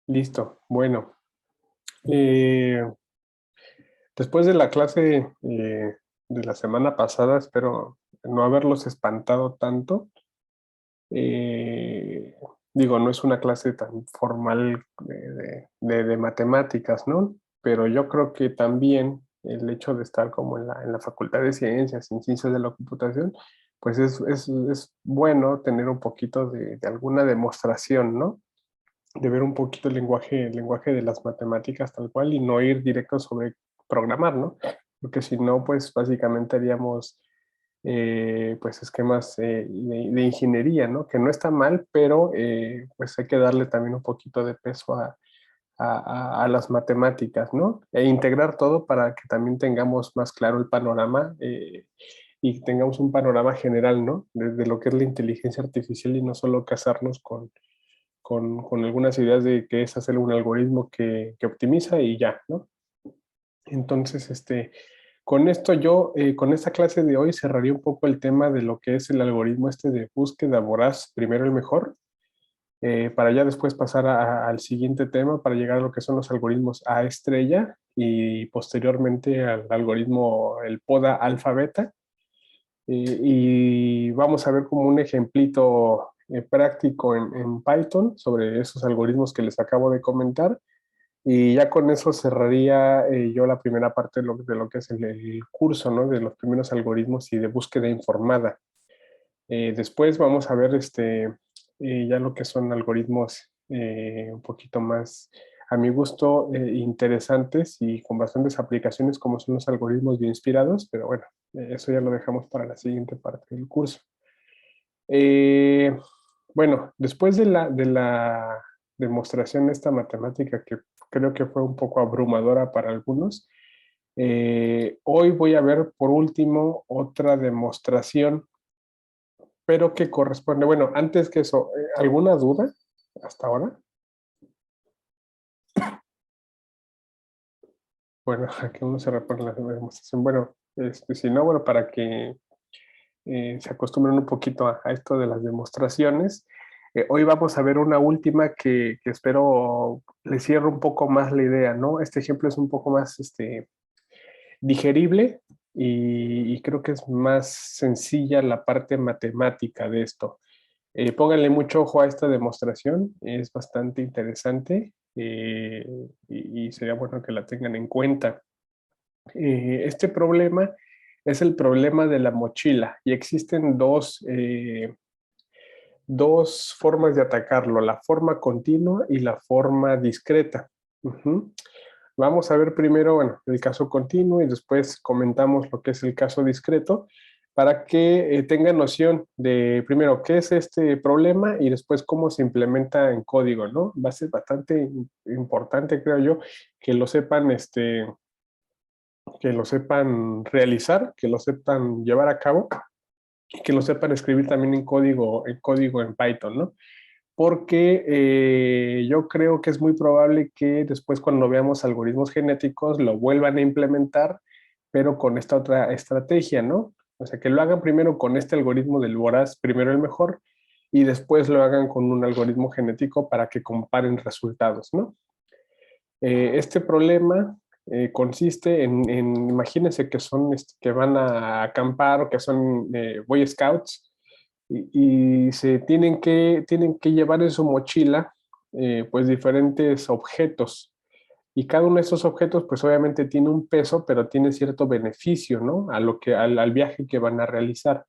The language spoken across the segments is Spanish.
Listo. Bueno, eh, después de la clase de la semana pasada, espero no haberlos espantado tanto. Eh, Digo, no es una clase tan formal de matemáticas, ¿no? Pero yo creo que también el hecho de estar como en la Facultad de Ciencias, en Ciencias de la Computación, pues es bueno tener un poquito de alguna demostración, ¿no? De ver un poquito el lenguaje de las matemáticas tal cual y no ir directo sobre programar, ¿no? Porque si no, pues básicamente haríamos pues esquemas de ingeniería, ¿no? Que no está mal, pero pues hay que darle también un poquito de peso a las matemáticas, ¿no? E integrar todo para que también tengamos más claro el panorama y tengamos un panorama general, ¿no? De lo que es la inteligencia artificial y no solo casarnos con algunas ideas de que es hacer un algoritmo que optimiza y ya, ¿no? Entonces, con esto yo, con esta clase de hoy cerraría un poco el tema de lo que es el algoritmo de búsqueda voraz, primero el mejor, para ya después pasar al siguiente tema, para llegar a lo que son los algoritmos A estrella y posteriormente al algoritmo, el PODA alfa beta. Y vamos a ver como un ejemplito práctico en Python sobre esos algoritmos que les acabo de comentar. Y ya con eso cerraría yo la primera parte de lo que es el curso, ¿no? De los primeros algoritmos y de búsqueda informada. Después vamos a ver ya lo que son algoritmos un poquito más, a mi gusto, interesantes y con bastantes aplicaciones como son los algoritmos bien inspirados, pero bueno, eso ya lo dejamos para la siguiente parte del curso. Eh, bueno, después de la demostración de esta matemática que creo que fue un poco abrumadora para algunos, hoy voy a ver por último otra demostración, pero que corresponde, bueno, antes que eso, ¿alguna duda hasta ahora? Bueno, aquí uno se repone la demostración. Bueno, si no, bueno, para que se acostumbren un poquito a esto de las demostraciones. Hoy vamos a ver una última que espero le cierre un poco más la idea, ¿no? Este ejemplo es un poco más digerible y creo que es más sencilla la parte matemática de esto. Pónganle mucho ojo a esta demostración, es bastante interesante y sería bueno que la tengan en cuenta. Este problema es el problema de la mochila y existen dos formas de atacarlo, la forma continua y la forma discreta. Ujú. Vamos a ver primero, bueno, el caso continuo y después comentamos lo que es el caso discreto para que tengan noción de, primero, qué es este problema y después cómo se implementa en código, ¿no? Va a ser bastante importante, creo yo, que lo sepan, que lo sepan realizar, que lo sepan llevar a cabo y que lo sepan escribir también en código en Python, ¿no? Porque yo creo que es muy probable que después cuando veamos algoritmos genéticos lo vuelvan a implementar, pero con esta otra estrategia, ¿no? O sea, que lo hagan primero con este algoritmo del voraz, primero el mejor, y después lo hagan con un algoritmo genético para que comparen resultados, ¿no? Este problema consiste imagínense que son, que van a acampar o que son Boy Scouts y se tienen que llevar en su mochila pues diferentes objetos. Y cada uno de esos objetos pues obviamente tiene un peso, pero tiene cierto beneficio, ¿no? Al viaje que van a realizar.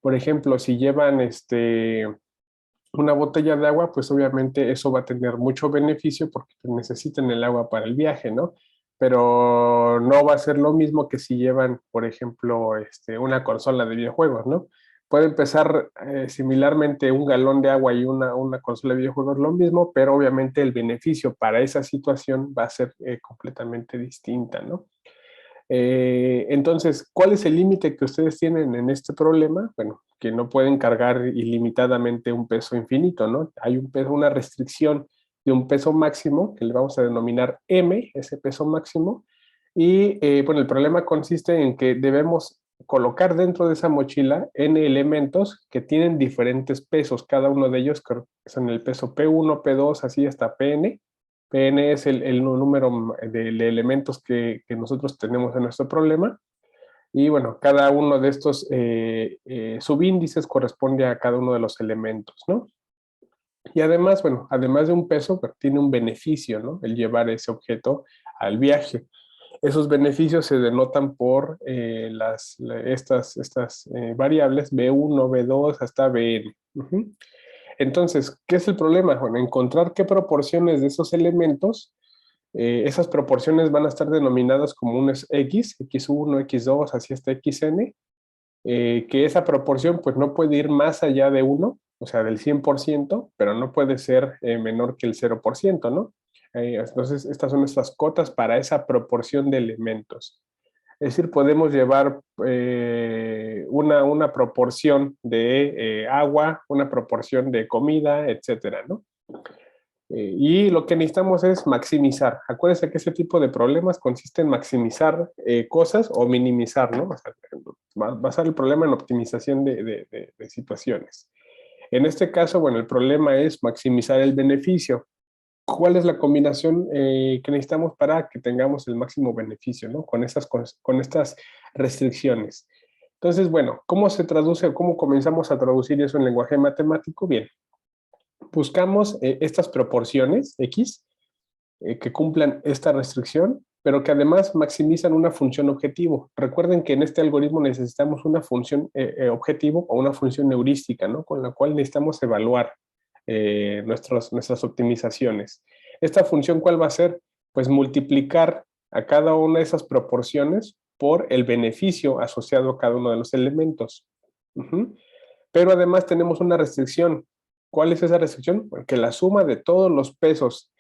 Por ejemplo, si llevan una botella de agua, pues obviamente eso va a tener mucho beneficio porque necesitan el agua para el viaje, ¿no? Pero no va a ser lo mismo que si llevan, por ejemplo, una consola de videojuegos, ¿no? Puede empezar similarmente un galón de agua y una consola de videojuegos lo mismo, pero obviamente el beneficio para esa situación va a ser completamente distinta, ¿no? Entonces, ¿cuál es el límite que ustedes tienen en este problema? Bueno, que no pueden cargar ilimitadamente un peso infinito, ¿no? Hay un peso, una restricción de un peso máximo, que le vamos a denominar M, ese peso máximo, y bueno, el problema consiste en que debemos colocar dentro de esa mochila N elementos que tienen diferentes pesos, cada uno de ellos son el peso P1, P2, así hasta Pn, Pn es el número de elementos que nosotros tenemos en nuestro problema. Y bueno, cada uno de estos subíndices corresponde a cada uno de los elementos, ¿no? Y además, bueno, además de un peso, pues, tiene un beneficio, ¿no? El llevar ese objeto al viaje. Esos beneficios se denotan por estas variables B1, B2 hasta Bn. Entonces, ¿qué es el problema? Bueno, encontrar qué proporciones de esos elementos, esas proporciones van a estar denominadas como un X, X1, X2, así hasta Xn, que esa proporción pues no puede ir más allá de 1, o sea, del 100%, pero no puede ser menor que el 0%, ¿no? Entonces, estas son nuestras cotas para esa proporción de elementos. Es decir, podemos llevar una proporción de agua, una proporción de comida, etcétera, ¿no? Y lo que necesitamos es maximizar. Acuérdense que ese tipo de problemas consiste en maximizar cosas o minimizar, ¿no? O sea, basar el problema en optimización de situaciones. En este caso, bueno, el problema es maximizar el beneficio. ¿Cuál es la combinación que necesitamos para que tengamos el máximo beneficio, ¿no? Con estas restricciones. Entonces, bueno, ¿cómo se traduce o cómo comenzamos a traducir eso en lenguaje matemático? Bien, buscamos estas proporciones X que cumplan esta restricción, pero que además maximizan una función objetivo. Recuerden que en este algoritmo necesitamos una función objetivo o una función heurística, ¿no? Con la cual necesitamos evaluar nuestras optimizaciones. ¿Esta función cuál va a ser? Pues multiplicar a cada una de esas proporciones por el beneficio asociado a cada uno de los elementos. Pero además tenemos una restricción. ¿Cuál es esa restricción? Que la suma de todos los pesos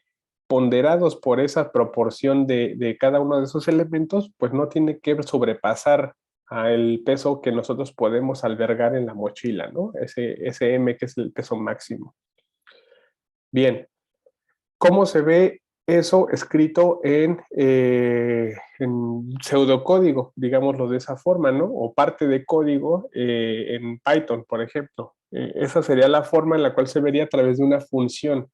ponderados por esa proporción de cada uno de esos elementos, pues no tiene que sobrepasar al peso que nosotros podemos albergar en la mochila, ¿no? Ese M que es el peso máximo. Bien, ¿cómo se ve eso escrito en pseudocódigo, digámoslo de esa forma, ¿no? O parte de código en Python, por ejemplo. Esa sería la forma en la cual se vería a través de una función.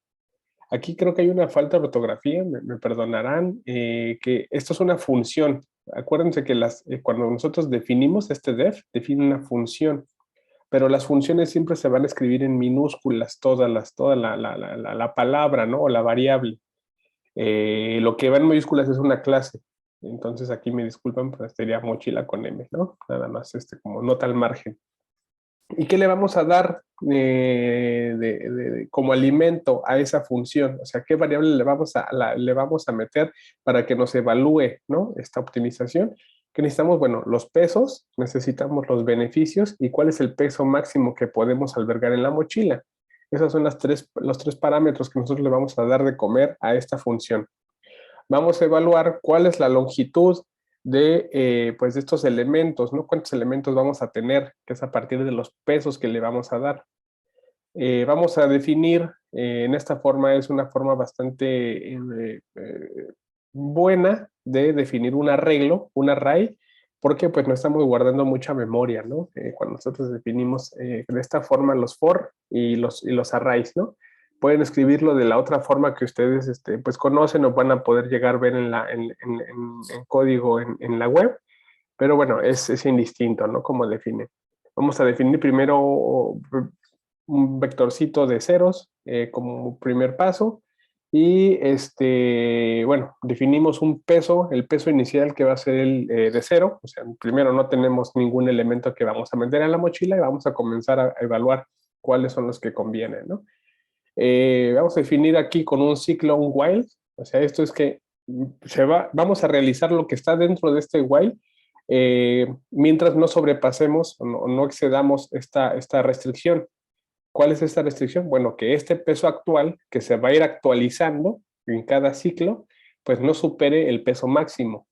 Aquí creo que hay una falta de ortografía, me perdonarán, que esto es una función. Acuérdense que cuando nosotros definimos este def, define una función, pero las funciones siempre se van a escribir en minúsculas, toda la palabra, ¿no? O la variable. Lo que va en mayúsculas es una clase. Entonces aquí me disculpan, pero sería mochila con M, ¿no? Nada más como nota al margen. ¿Y qué le vamos a dar como alimento a esa función? O sea, ¿qué variable le vamos a meter para que nos evalúe, ¿no? Esta optimización. ¿Qué necesitamos? Bueno, los pesos, necesitamos los beneficios y cuál es el peso máximo que podemos albergar en la mochila. Esos son los tres parámetros que nosotros le vamos a dar de comer a esta función. Vamos a evaluar cuál es la longitud pues de estos elementos, ¿no? ¿Cuántos elementos vamos a tener? Que es a partir de los pesos que le vamos a dar. Vamos a definir, en esta forma es una forma bastante buena de definir un arreglo, un array, porque pues no estamos guardando mucha memoria, ¿no? Cuando nosotros definimos de esta forma los for y los arrays, ¿no? Pueden escribirlo de la otra forma que ustedes pues conocen o van a poder llegar a ver en código en la web, pero bueno, es indistinto, ¿no? Como define. Vamos a definir primero un vectorcito de ceros como primer paso y bueno, definimos un peso, el peso inicial que va a ser el de 0, o sea, primero no tenemos ningún elemento que vamos a meter en la mochila y vamos a comenzar a evaluar cuáles son los que convienen, ¿no? Vamos a definir aquí con un ciclo un while, o sea, esto es que vamos a realizar lo que está dentro de este while mientras no sobrepasemos o no excedamos esta restricción. ¿Cuál es esta restricción? Bueno, que este peso actual, que se va a ir actualizando en cada ciclo, pues no supere el peso máximo.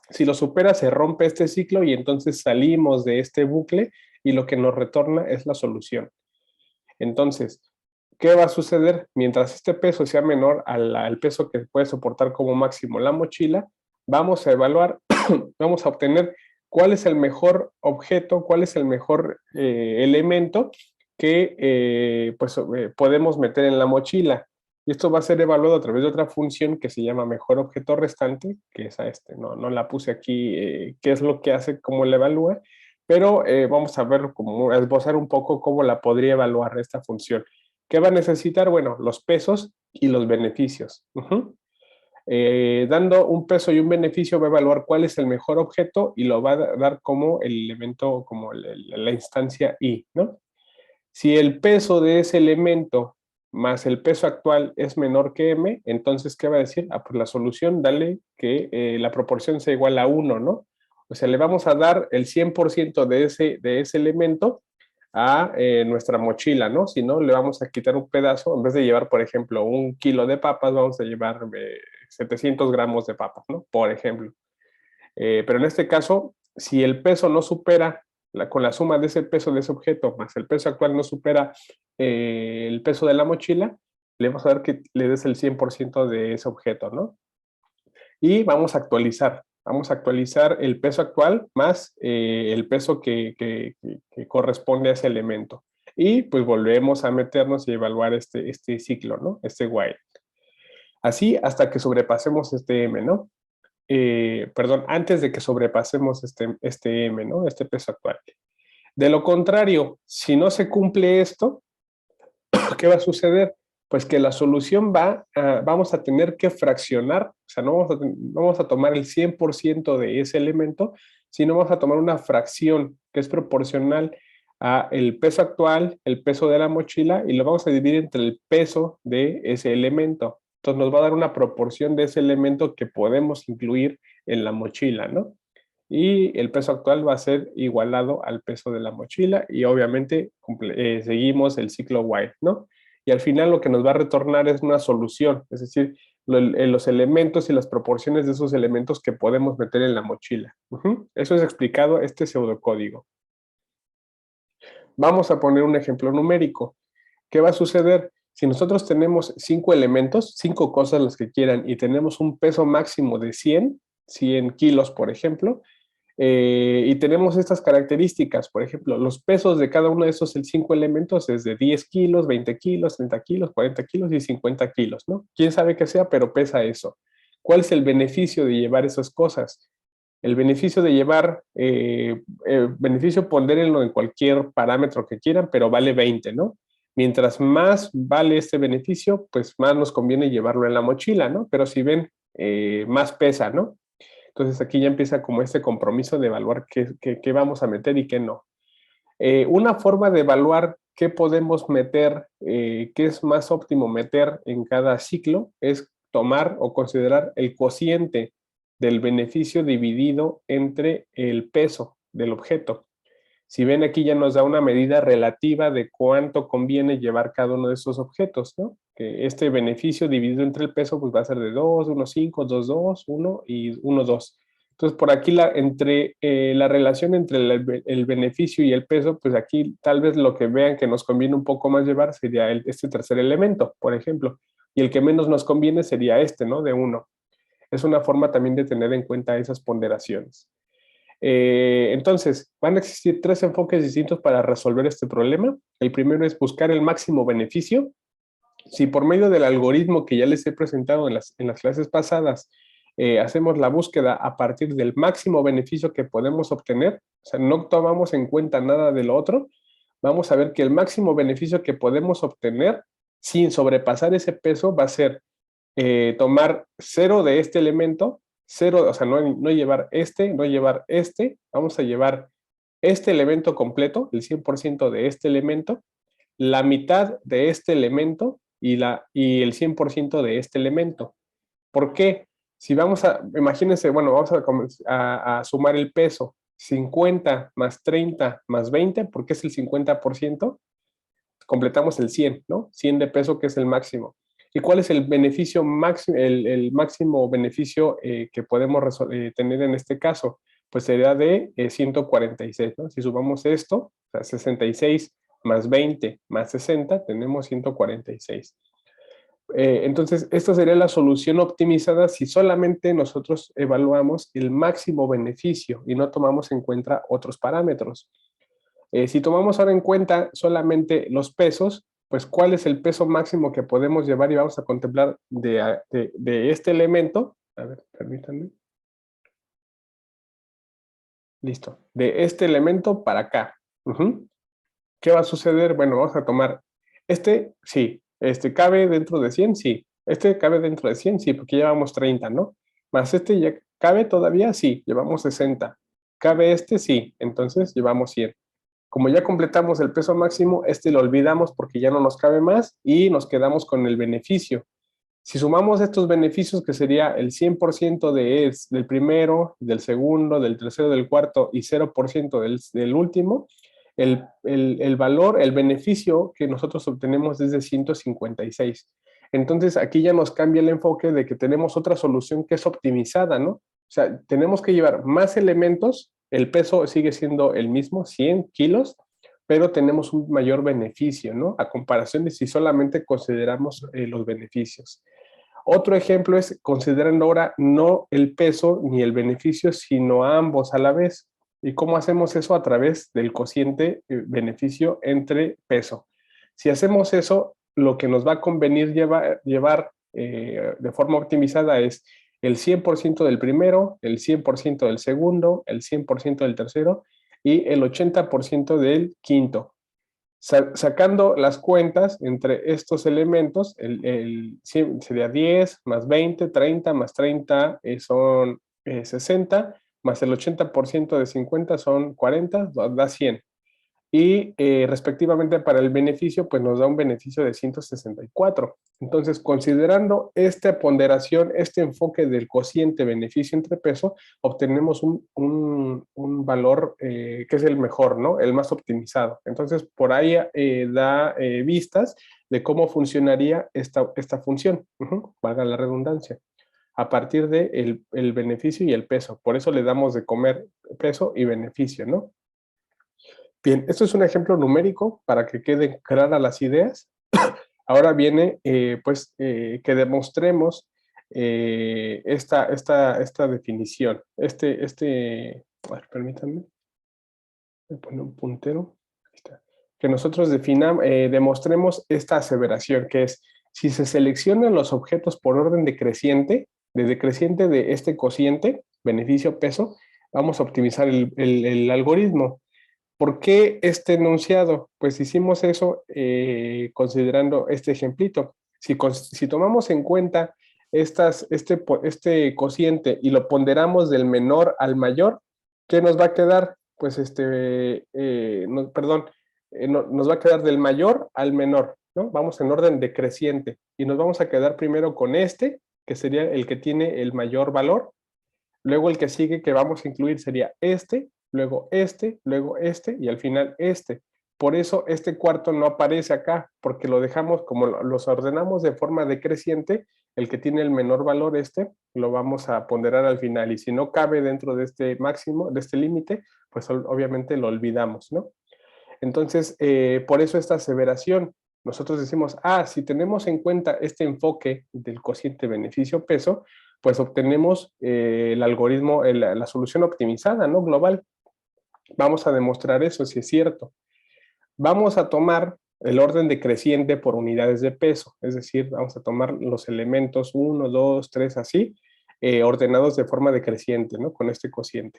Si lo supera, se rompe este ciclo y entonces salimos de este bucle y lo que nos retorna es la solución. Entonces, ¿qué va a suceder? Mientras este peso sea menor al peso que puede soportar como máximo la mochila, vamos a evaluar, vamos a obtener cuál es el mejor objeto, cuál es el mejor elemento que podemos meter en la mochila. Y esto va a ser evaluado a través de otra función que se llama mejor objeto restante, que es a no la puse aquí, qué es lo que hace, cómo la evalúa, pero vamos a ver, cómo esbozar un poco cómo la podría evaluar esta función. ¿Qué va a necesitar? Bueno, los pesos y los beneficios. Dando un peso y un beneficio va a evaluar cuál es el mejor objeto y lo va a dar como el elemento, como la instancia i, ¿no? Si el peso de ese elemento más el peso actual es menor que m, entonces, ¿qué va a decir? Ah, pues la solución, dale que la proporción sea igual a 1, ¿no? O sea, le vamos a dar el 100% de ese elemento a nuestra mochila, ¿no? Si no, le vamos a quitar un pedazo, en vez de llevar, por ejemplo, 1 kilo de papas, vamos a llevar 700 gramos de papas, ¿no? Por ejemplo. Pero en este caso, si el peso no supera, con la suma de ese peso de ese objeto, más el peso actual no supera el peso de la mochila, le vamos a dar que le des el 100% de ese objeto, ¿no? Y vamos a actualizar el peso actual más el peso que corresponde a ese elemento. Y pues volvemos a meternos y evaluar este ciclo, ¿no? Este while. Así hasta que sobrepasemos este m, ¿no? Perdón, antes de que sobrepasemos este m, ¿no? Este peso actual. De lo contrario, si no se cumple esto, ¿qué va a suceder? Pues que la solución vamos a tener que fraccionar, o sea, no vamos a tomar el 100% de ese elemento, sino vamos a tomar una fracción que es proporcional a el peso actual, el peso de la mochila, y lo vamos a dividir entre el peso de ese elemento. Entonces nos va a dar una proporción de ese elemento que podemos incluir en la mochila, ¿no? Y el peso actual va a ser igualado al peso de la mochila y obviamente seguimos el ciclo while, ¿no? Y al final lo que nos va a retornar es una solución, es decir, los elementos y las proporciones de esos elementos que podemos meter en la mochila. Eso es explicado, este pseudocódigo. Vamos a poner un ejemplo numérico. ¿Qué va a suceder? Si nosotros tenemos 5 elementos, 5 cosas las que quieran, y tenemos un peso máximo de 100 kilos, por ejemplo, y tenemos estas características, por ejemplo, los pesos de cada uno de esos 5 elementos es de 10 kilos, 20 kilos, 30 kilos, 40 kilos y 50 kilos, ¿no? ¿Quién sabe qué sea, pero pesa eso? ¿Cuál es el beneficio de llevar esas cosas? El beneficio de llevar, beneficio pondérenlo en cualquier parámetro que quieran, pero vale 20, ¿no? Mientras más vale este beneficio, pues más nos conviene llevarlo en la mochila, ¿no? Pero si ven, más pesa, ¿no? Entonces aquí ya empieza como este compromiso de evaluar qué vamos a meter y qué no. Una forma de evaluar qué podemos meter, qué es más óptimo meter en cada ciclo, es tomar o considerar el cociente del beneficio dividido entre el peso del objeto. Si ven aquí ya nos da una medida relativa de cuánto conviene llevar cada uno de esos objetos, ¿no? Que este beneficio dividido entre el peso pues va a ser de 2, 1,5, 2, 2, 1 y 1, 2. Entonces por aquí la relación entre el beneficio y el peso, pues aquí tal vez lo que vean que nos conviene un poco más llevar sería este tercer elemento, por ejemplo. Y el que menos nos conviene sería este, ¿no? De 1. Es una forma también de tener en cuenta esas ponderaciones. Entonces, van a existir 3 enfoques distintos para resolver este problema. El primero es buscar el máximo beneficio. Si por medio del algoritmo que ya les he presentado en las clases pasadas, hacemos la búsqueda a partir del máximo beneficio que podemos obtener, o sea, no tomamos en cuenta nada de lo otro, vamos a ver que el máximo beneficio que podemos obtener sin sobrepasar ese peso va a ser tomar 0 de este elemento, 0, o sea, no llevar no llevar vamos a llevar este elemento completo, el 100% de este elemento, la mitad de este elemento y el 100% de este elemento. ¿Por qué? Si vamos imagínense, bueno, vamos a sumar el peso, 50 más 30 más 20, porque es el 50%, completamos el 100, ¿no? 100 de peso, que es el máximo. ¿Y cuál es el beneficio máximo, el máximo beneficio que podemos tener en este caso? Pues sería de 146, ¿no? Si sumamos esto, o sea, 66 más 20 más 60, tenemos 146. Entonces, esta sería la solución optimizada si solamente nosotros evaluamos el máximo beneficio y no tomamos en cuenta otros parámetros. Si tomamos ahora en cuenta solamente los pesos, pues cuál es el peso máximo que podemos llevar y vamos a contemplar de este elemento. A ver, permítanme. Listo. De este elemento para acá. ¿Qué va a suceder? Bueno, vamos a tomar sí. ¿Cabe dentro de 100? Sí. ¿Cabe dentro de 100? Sí, porque llevamos 30, ¿no? Más ya ¿cabe todavía? Sí, llevamos 60. ¿Cabe Sí, entonces llevamos 100. Como ya completamos el peso máximo, lo olvidamos porque ya no nos cabe más y nos quedamos con el beneficio. Si sumamos estos beneficios, que sería el 100% del primero, del segundo, del tercero, del cuarto y 0% del último, el valor, el beneficio que nosotros obtenemos es de 156. Entonces, aquí ya nos cambia el enfoque de que tenemos otra solución que es optimizada, ¿no? O sea, tenemos que llevar más elementos, el peso sigue siendo el mismo, 100 kilos, pero tenemos un mayor beneficio, ¿no? A comparación de si solamente consideramos los beneficios. Otro ejemplo es considerando ahora no el peso ni el beneficio, sino a ambos a la vez. ¿Y cómo hacemos eso? A través del cociente beneficio entre peso. Si hacemos eso, lo que nos va a convenir llevar de forma optimizada es el 100% del primero, el 100% del segundo, el 100% del tercero y el 80% del quinto. Sacando las cuentas entre estos elementos, sería 10 más 20, 30 más 30 son 60, más el 80% de 50 son 40, da 100. Y respectivamente para el beneficio, pues nos da un beneficio de 164. Entonces, considerando esta ponderación, este enfoque del cociente beneficio entre peso, obtenemos un valor que es el mejor, ¿no? El más optimizado. Entonces, por ahí da vistas de cómo funcionaría esta función, valga la redundancia, a partir del el beneficio y el peso. Por eso le damos de comer peso y beneficio, ¿no? Bien, esto es un ejemplo numérico para que queden claras las ideas. Ahora viene, que demostremos esta definición. A ver, permítanme, voy a poner un puntero. Ahí está. Que nosotros demostremos esta aseveración, que es, si se seleccionan los objetos por orden decreciente, de decreciente de este cociente, beneficio-peso, vamos a optimizar el algoritmo. ¿Por qué este enunciado? Pues hicimos eso considerando este ejemplito. Si tomamos en cuenta este cociente y lo ponderamos del menor al mayor, ¿qué nos va a quedar? Pues nos va a quedar del mayor al menor, ¿no? Vamos en orden decreciente y nos vamos a quedar primero con que sería el que tiene el mayor valor. Luego el que sigue que vamos a incluir sería luego y al final este. Por eso este cuarto no aparece acá, porque lo dejamos, como los ordenamos de forma decreciente, el que tiene el menor valor lo vamos a ponderar al final. Y si no cabe dentro de este máximo, de este límite, pues obviamente lo olvidamos, ¿no? Entonces, por eso esta aseveración. Nosotros decimos, si tenemos en cuenta este enfoque del cociente beneficio-peso, pues obtenemos el algoritmo, la solución optimizada, ¿no? Global. Vamos a demostrar eso, si es cierto. Vamos a tomar el orden decreciente por unidades de peso, es decir, vamos a tomar los elementos 1, 2, 3, así, ordenados de forma decreciente, ¿no? Con este cociente.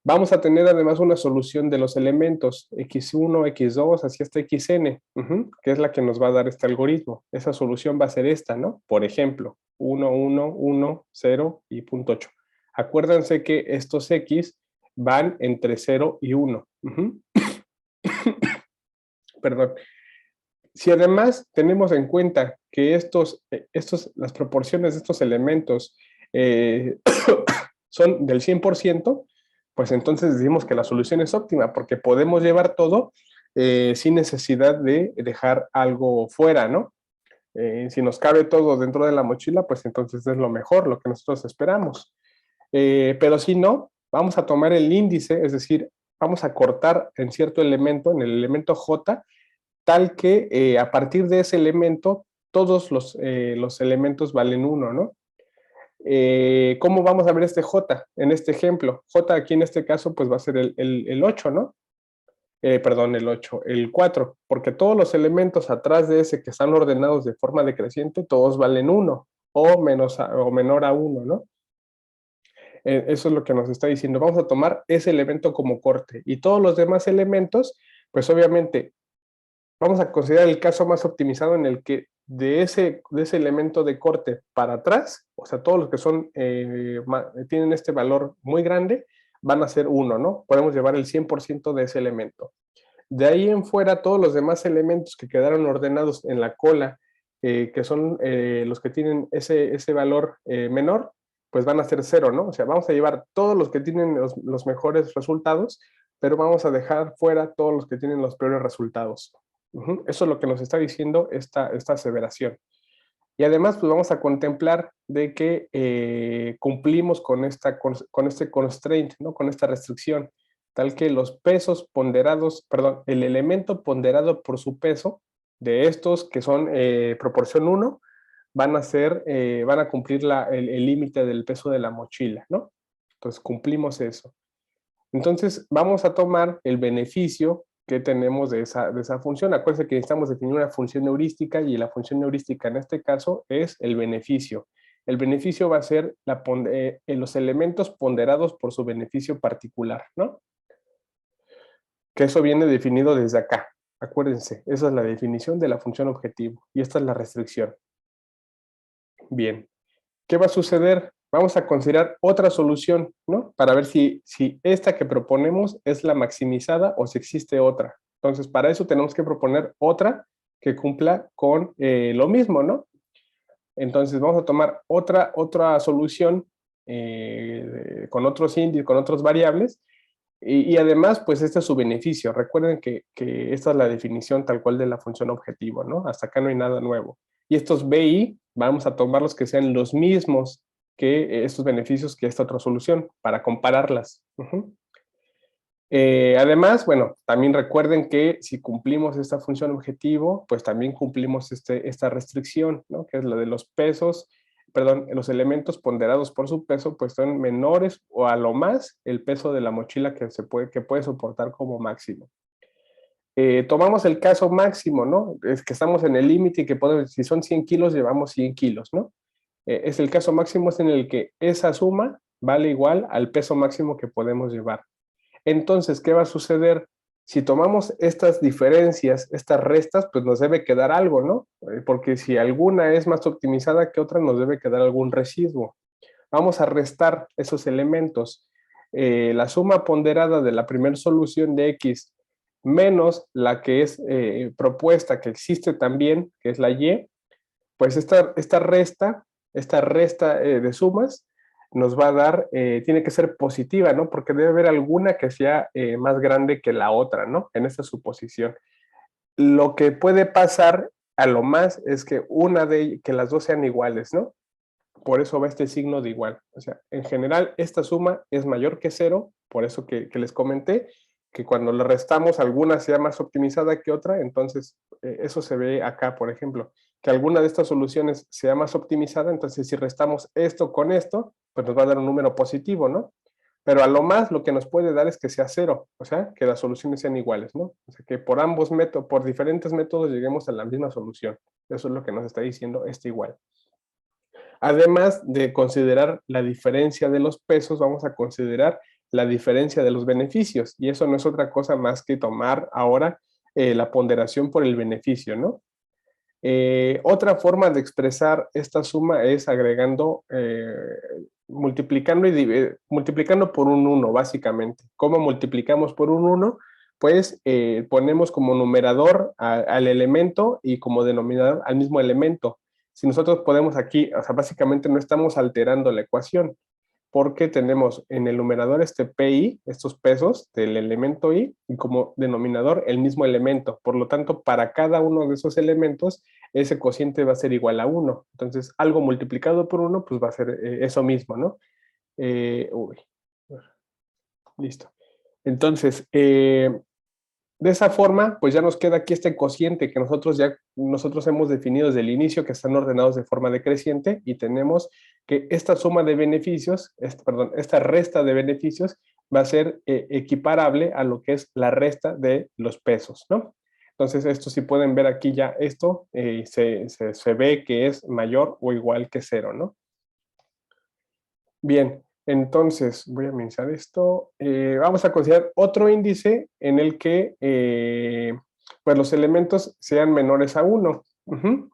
Vamos a tener además una solución de los elementos x1, x2, así hasta xn, que es la que nos va a dar este algoritmo. Esa solución va a ser esta, ¿no? Por ejemplo, 1, 1, 1, 0 y 0.8. Acuérdense que estos x van entre 0 y 1. Perdón. Si además tenemos en cuenta que las proporciones de estos elementos son del 100%, pues entonces decimos que la solución es óptima, porque podemos llevar todo sin necesidad de dejar algo fuera, ¿no? Si nos cabe todo dentro de la mochila, pues entonces es lo mejor, lo que nosotros esperamos. Pero si no, vamos a tomar el índice, es decir, vamos a cortar en cierto elemento, en el elemento J, tal que a partir de ese elemento, todos los elementos valen 1, ¿no? ¿Cómo vamos a ver este J en este ejemplo? J aquí en este caso pues va a ser el 8, ¿no? perdón, el 8, el 4, porque todos los elementos atrás de ese que están ordenados de forma decreciente, todos valen 1 o, o menor a 1, ¿no? Eso es lo que nos está diciendo. Vamos a tomar ese elemento como corte y todos los demás elementos, pues obviamente vamos a considerar el caso más optimizado en el que de ese elemento de corte para atrás, o sea, todos los que son tienen este valor muy grande, van a ser 1, ¿no? Podemos llevar el 100% de ese elemento. De ahí en fuera, todos los demás elementos que quedaron ordenados en la cola, que son los que tienen ese valor menor, pues van a ser 0, ¿no? O sea, vamos a llevar todos los que tienen los mejores resultados, pero vamos a dejar fuera todos los que tienen los peores resultados. Eso es lo que nos está diciendo esta aseveración. Y además, pues vamos a contemplar de que cumplimos con este constraint, ¿no? Con esta restricción, tal que los pesos ponderados, perdón, el elemento ponderado por su peso de estos que son proporción 1, van a cumplir el límite del peso de la mochila, ¿no? Entonces cumplimos eso. Entonces vamos a tomar el beneficio que tenemos de esa función. Acuérdense que necesitamos definir una función heurística y la función heurística en este caso es el beneficio. El beneficio va a ser los elementos ponderados por su beneficio particular, ¿no? Que eso viene definido desde acá. Acuérdense, esa es la definición de la función objetivo y esta es la restricción. Bien, ¿qué va a suceder? Vamos a considerar otra solución, ¿no? Para ver si esta que proponemos es la maximizada o si existe otra. Entonces, para eso tenemos que proponer otra que cumpla con lo mismo, ¿no? Entonces, vamos a tomar otra solución con otros índices, con otras variables, y además, pues este es su beneficio. Recuerden que esta es la definición tal cual de la función objetivo, ¿no? Hasta acá no hay nada nuevo. Y estos BI, vamos a tomarlos que sean los mismos que estos beneficios que esta otra solución, para compararlas. Además, bueno, también recuerden que si cumplimos esta función objetivo, pues también cumplimos esta restricción, ¿no? Que es la de los pesos, perdón, los elementos ponderados por su peso, pues son menores o a lo más el peso de la mochila que puede soportar como máximo. Tomamos el caso máximo, ¿no? Es que estamos en el límite y que podemos, si son 100 kilos, llevamos 100 kilos, ¿no? Es el caso máximo en el que esa suma vale igual al peso máximo que podemos llevar. Entonces, ¿qué va a suceder? Si tomamos estas diferencias, estas restas, pues nos debe quedar algo, ¿no? Porque si alguna es más optimizada que otra, nos debe quedar algún residuo. Vamos a restar esos elementos. La suma ponderada de la primera solución de X menos la que es propuesta, que existe también, que es la Y, pues esta resta de sumas nos va a dar, tiene que ser positiva, ¿no? Porque debe haber alguna que sea más grande que la otra, ¿no? En esta suposición. Lo que puede pasar a lo más es que que las dos sean iguales, ¿no? Por eso va este signo de igual. O sea, en general, esta suma es mayor que 0, por eso que les comenté, que cuando le restamos alguna sea más optimizada que otra, entonces eso se ve acá, por ejemplo, que alguna de estas soluciones sea más optimizada, entonces si restamos esto con esto, pues nos va a dar un número positivo, ¿no? Pero a lo más lo que nos puede dar es que sea 0, o sea, que las soluciones sean iguales, ¿no? O sea, que por ambos métodos, por diferentes métodos lleguemos a la misma solución. Eso es lo que nos está diciendo este igual. Además de considerar la diferencia de los pesos, vamos a considerar la diferencia de los beneficios, y eso no es otra cosa más que tomar ahora la ponderación por el beneficio, ¿no? Otra forma de expresar esta suma es agregando, multiplicando por un 1, básicamente. ¿Cómo multiplicamos por un 1? Pues ponemos como numerador al elemento y como denominador al mismo elemento. Si nosotros podemos aquí, o sea, básicamente no estamos alterando la ecuación, porque tenemos en el numerador este PI, estos pesos del elemento I, y como denominador el mismo elemento. Por lo tanto, para cada uno de esos elementos, ese cociente va a ser igual a 1. Entonces, algo multiplicado por 1, pues va a ser eso mismo, ¿no? Listo. Entonces, de esa forma, pues ya nos queda aquí este cociente que nosotros hemos definido desde el inicio, que están ordenados de forma decreciente, y tenemos que esta suma de beneficios, esta resta de beneficios, va a ser equiparable a lo que es la resta de los pesos, ¿no? Entonces, esto si pueden ver aquí ya esto, se ve que es mayor o igual que 0, ¿no? Bien, entonces voy a mencionar esto. Vamos a considerar otro índice en el que pues los elementos sean menores a 1.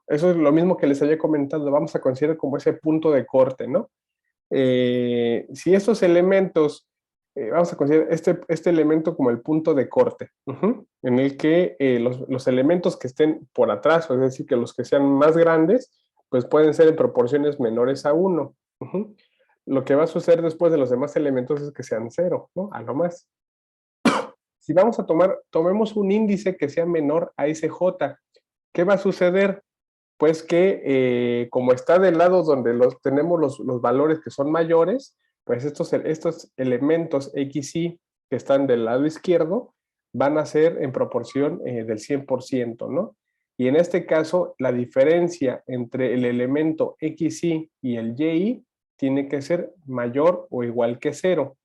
Eso es lo mismo que les había comentado. Vamos a considerar como ese punto de corte, ¿no? Si estos elementos, vamos a considerar este elemento como el punto de corte, en el que los elementos que estén por atrás, es decir, que los que sean más grandes, pues pueden ser en proporciones menores a 1. Lo que va a suceder después de los demás elementos es que sean 0, ¿no? A lo más. Si vamos a tomemos un índice que sea menor a ese J, ¿qué va a suceder? Pues que como está del lado donde tenemos los valores que son mayores, pues estos elementos X, Y que están del lado izquierdo van a ser en proporción del 100%, ¿no? Y en este caso, la diferencia entre el elemento XY y el YY tiene que ser mayor o igual que 0.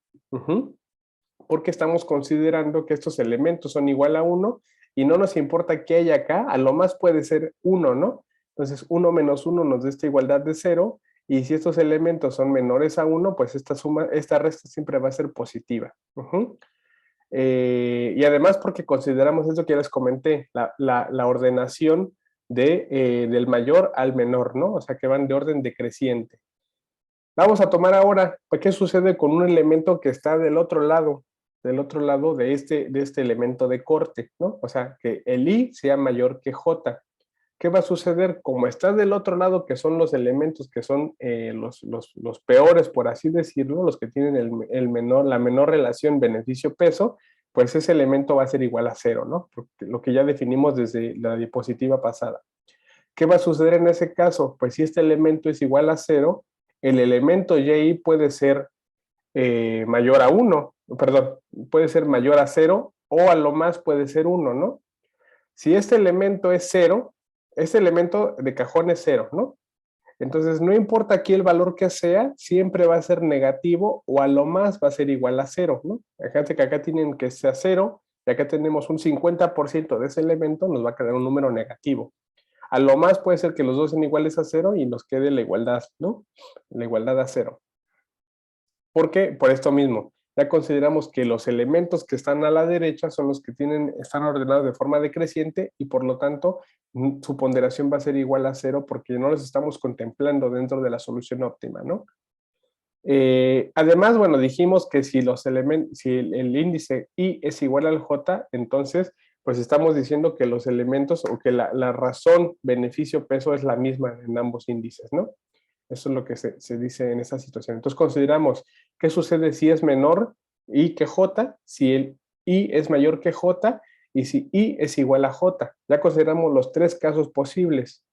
Porque estamos considerando que estos elementos son igual a 1 y no nos importa qué hay acá, a lo más puede ser 1, ¿no? Entonces 1 menos 1 nos da esta igualdad de 0 y si estos elementos son menores a 1, pues esta resta siempre va a ser positiva. Y además porque consideramos esto que ya les comenté, la ordenación del mayor al menor, ¿no? O sea que van de orden decreciente. Vamos a tomar ahora, ¿qué sucede con un elemento que está del otro lado de este elemento de corte, ¿no? O sea, que el I sea mayor que J. ¿Qué va a suceder? Como está del otro lado, que son los elementos que son los peores, por así decirlo, los que tienen la menor relación beneficio-peso, pues ese elemento va a ser igual a 0, ¿no? Porque lo que ya definimos desde la diapositiva pasada. ¿Qué va a suceder en ese caso? Pues si este elemento es igual a 0, el elemento Y puede ser mayor a 1, perdón, puede ser mayor a 0 o a lo más puede ser 1, ¿no? Si este elemento es 0, este elemento de cajón es 0, ¿no? Entonces, no importa aquí el valor que sea, siempre va a ser negativo o a lo más va a ser igual a 0, ¿no? Fíjate que acá tienen que ser 0 y acá tenemos un 50% de ese elemento, nos va a quedar un número negativo. A lo más puede ser que los dos sean iguales a 0 y nos quede la igualdad, ¿no? La igualdad a 0. ¿Por qué? Por esto mismo. Ya consideramos que los elementos que están a la derecha son los que están ordenados de forma decreciente y por lo tanto su ponderación va a ser igual a 0 porque no los estamos contemplando dentro de la solución óptima, ¿no? Además, bueno, dijimos que si el índice I es igual al J, entonces pues estamos diciendo que los elementos o que la razón beneficio-peso es la misma en ambos índices, ¿no? Eso es lo que se dice en esa situación. Entonces consideramos qué sucede si es menor I que J, si el I es mayor que J y si I es igual a J. Ya consideramos los tres casos posibles.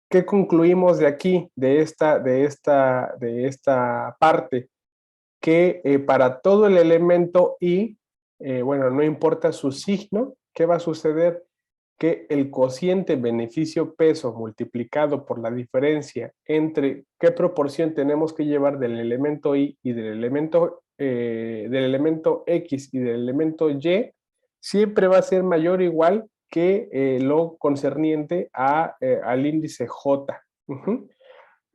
¿Qué concluimos de aquí, de esta parte? Que para todo el elemento I, bueno, no importa su signo, ¿qué va a suceder? Que el cociente beneficio-peso multiplicado por la diferencia entre qué proporción tenemos que llevar del elemento Y y del elemento X y del elemento Y, siempre va a ser mayor o igual que lo concerniente al índice J.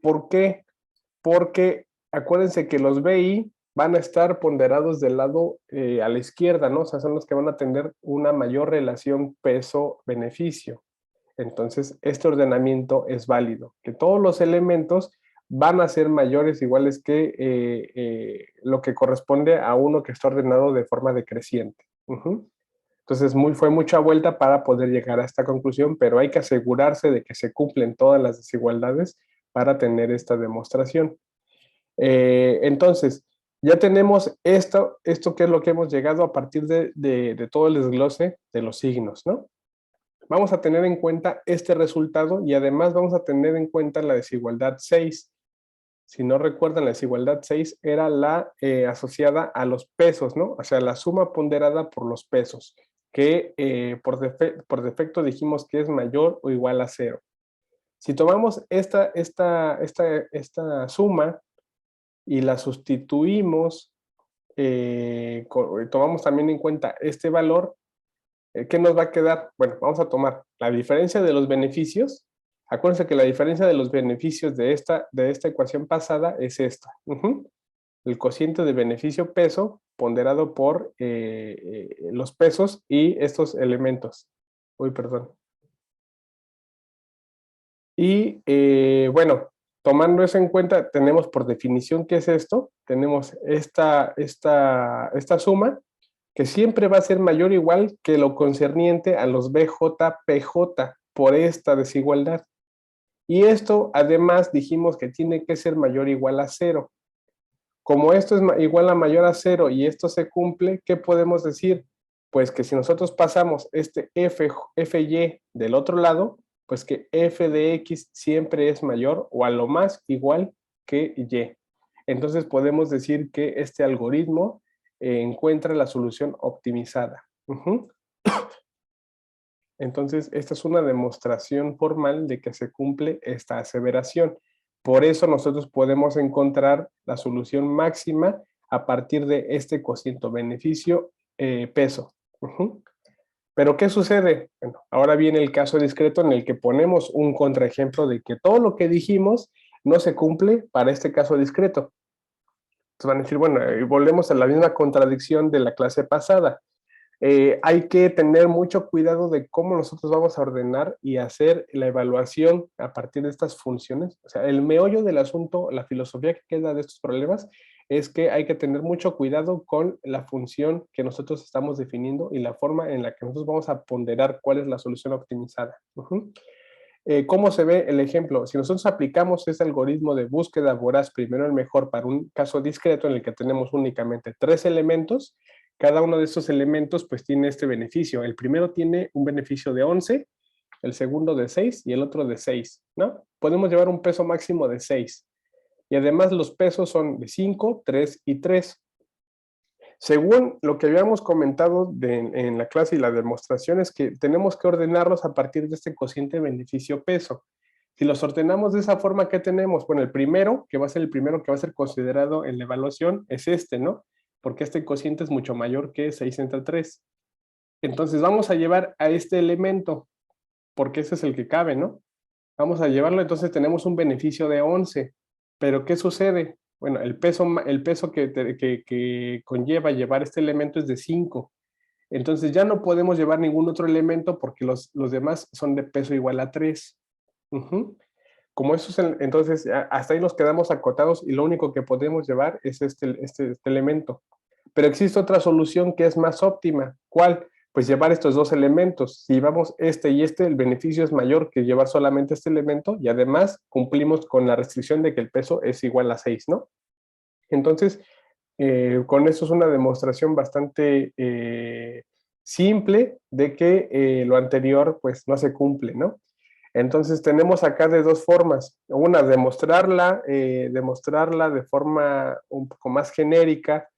¿Por qué? Porque acuérdense que los BI van a estar ponderados del lado a la izquierda, ¿no? O sea, son los que van a tener una mayor relación peso-beneficio. Entonces, este ordenamiento es válido, que todos los elementos van a ser mayores, iguales que lo que corresponde a uno que está ordenado de forma decreciente. Entonces, fue mucha vuelta para poder llegar a esta conclusión, pero hay que asegurarse de que se cumplen todas las desigualdades para tener esta demostración. Entonces, ya tenemos esto que es lo que hemos llegado a partir de todo el desglose de los signos, ¿no? Vamos a tener en cuenta este resultado y además vamos a tener en cuenta la desigualdad 6. Si no recuerdan, la desigualdad 6 era la asociada a los pesos, ¿no? O sea, la suma ponderada por los pesos, que por defecto dijimos que es mayor o igual a 0. Si tomamos esta suma y la sustituimos tomamos también en cuenta este valor, ¿qué nos va a quedar? Bueno, vamos a tomar la diferencia de los beneficios. Acuérdense que la diferencia de los beneficios de esta ecuación pasada es esta. El cociente de beneficio peso ponderado por los pesos y estos elementos. Uy, perdón. Y bueno, tomando eso en cuenta, tenemos por definición qué es esto. Tenemos esta suma, que siempre va a ser mayor o igual que lo concerniente a los BJPJ por esta desigualdad. Y esto, además, dijimos que tiene que ser mayor o igual a 0. Como esto es igual a mayor a 0 y esto se cumple, ¿qué podemos decir? Pues que si nosotros pasamos este FY del otro lado, pues que f de x siempre es mayor o a lo más igual que y. Entonces podemos decir que este algoritmo encuentra la solución optimizada. Entonces, esta es una demostración formal de que se cumple esta aseveración. Por eso nosotros podemos encontrar la solución máxima a partir de este cociente beneficio peso. Pero ¿qué sucede? Bueno, ahora viene el caso discreto en el que ponemos un contraejemplo de que todo lo que dijimos no se cumple para este caso discreto. Entonces van a decir, bueno, volvemos a la misma contradicción de la clase pasada. Hay que tener mucho cuidado de cómo nosotros vamos a ordenar y hacer la evaluación a partir de estas funciones. O sea, el meollo del asunto, la filosofía que queda de estos problemas es que hay que tener mucho cuidado con la función que nosotros estamos definiendo y la forma en la que nosotros vamos a ponderar cuál es la solución optimizada. ¿Cómo se ve el ejemplo? Si nosotros aplicamos ese algoritmo de búsqueda voraz, primero el mejor, para un caso discreto en el que tenemos únicamente 3 elementos, cada uno de estos elementos pues tiene este beneficio. El primero tiene un beneficio de 11, el segundo de 6 y el otro de 6, ¿no? Podemos llevar un peso máximo de 6. Y además los pesos son de 5, 3 y 3. Según lo que habíamos comentado en la clase y la demostración es que tenemos que ordenarlos a partir de este cociente beneficio-peso. Si los ordenamos de esa forma, ¿qué tenemos? Bueno, el primero, que va a ser el primero que va a ser considerado en la evaluación, es este, ¿no? Porque este cociente es mucho mayor que 6 entre 3. Entonces vamos a llevar a este elemento, porque ese es el que cabe, ¿no? Vamos a llevarlo, entonces tenemos un beneficio de 11. Pero ¿qué sucede? Bueno, el peso que conlleva llevar este elemento es de 5. Entonces ya no podemos llevar ningún otro elemento porque los demás son de peso igual a 3. Como eso es entonces hasta ahí nos quedamos acotados y lo único que podemos llevar es este elemento. Pero existe otra solución que es más óptima. ¿Cuál? Pues llevar estos dos elementos. Si llevamos este y este, el beneficio es mayor que llevar solamente este elemento y además cumplimos con la restricción de que el peso es igual a 6, ¿no? Entonces, con eso es una demostración bastante simple de que lo anterior pues no se cumple, ¿no? Entonces tenemos acá de dos formas. Una, demostrarla de forma un poco más genérica,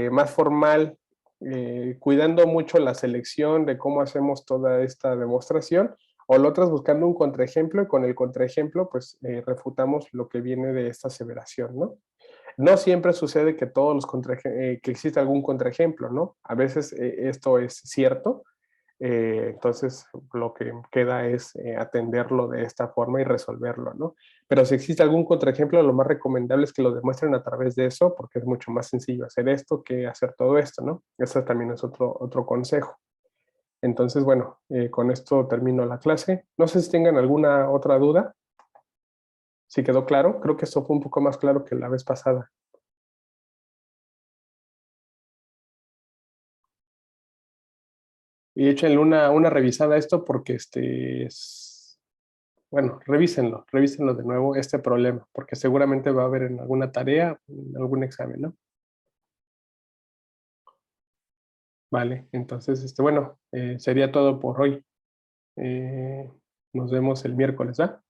más formal, cuidando mucho la selección de cómo hacemos toda esta demostración, o la otra es buscando un contraejemplo y con el contraejemplo pues refutamos lo que viene de esta aseveración, ¿no? No siempre sucede que todos los que existe algún contraejemplo, ¿no? A veces esto es cierto, entonces lo que queda es atenderlo de esta forma y resolverlo, ¿no? Pero si existe algún contraejemplo, lo más recomendable es que lo demuestren a través de eso, porque es mucho más sencillo hacer esto que hacer todo esto, ¿no? Eso también es otro consejo. Entonces, bueno, con esto termino la clase. No sé si tengan alguna otra duda. Si quedó claro, creo que esto fue un poco más claro que la vez pasada. Y échenle una revisada a esto porque bueno, revísenlo de nuevo este problema, porque seguramente va a haber en alguna tarea, en algún examen, ¿no? Vale, entonces, bueno, sería todo por hoy. Nos vemos el miércoles, ¿va?